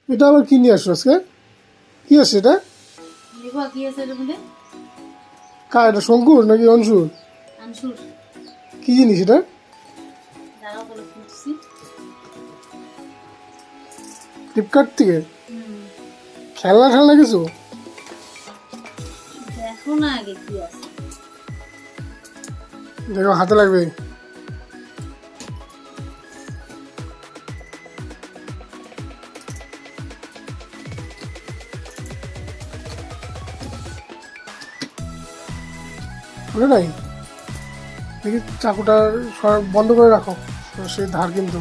এটা আবার কি নিয়ে আসলো আজকে? কি আছে এটা? দেখো কি আছে এর মধ্যে। কার এটা, শঙ্কুর নাকি অংশুর? আনসুর। কি জিনিস এটা? দাঁড়াও বলে খুঁজছি। ফ্লিপকার্ট থেকে হুম, খেলনা খেলনা কিছু? দেখো না আগে কি আছে। দেখো হাতে লাগবে। বুঝলে নাই, দেখি চাকুটা বন্ধ করে রাখো, সেই ধার কিন্তু।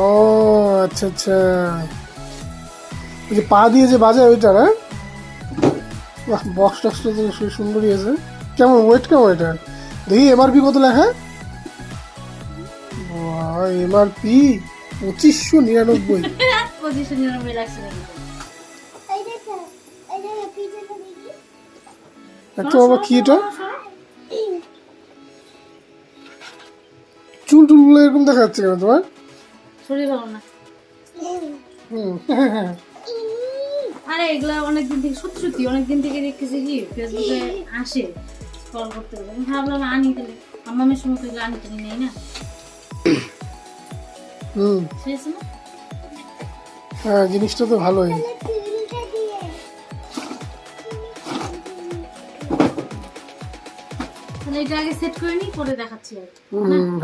ও আচ্ছা আচ্ছা, ওই যে পা দিয়ে যে বাজায় ওইটা না? বাহ, বক্স টক্সটা তো সুন্দরই আছে। কেমন ওয়েট, কেমন এটা? দেখি এমআরপি কত লেখা। এমআরপি 2599। 2599 লাগছে নাকি? একটা বাবা কি এটা, চুল টুলগুলো এরকম দেখা যাচ্ছে কেন তোমার? শরীর ভালো না। হুম আরে এগুলা অনেকদিন থেকে, সত্যি সত্যি অনেকদিন থেকে দেখতেছি কি ফেসবুকে আসে স্ক্রল করতে করতে। আমি ভাবলাম আনি তাহলে, আমার সময় তো এগুলো আনি টানি নেই না। হুম শেষ না? হ্যাঁ, জিনিসটা তো ভালোই। তাহলে এটা আগে সেট করে নিই, পরে দেখাচ্ছি আর কি। হুম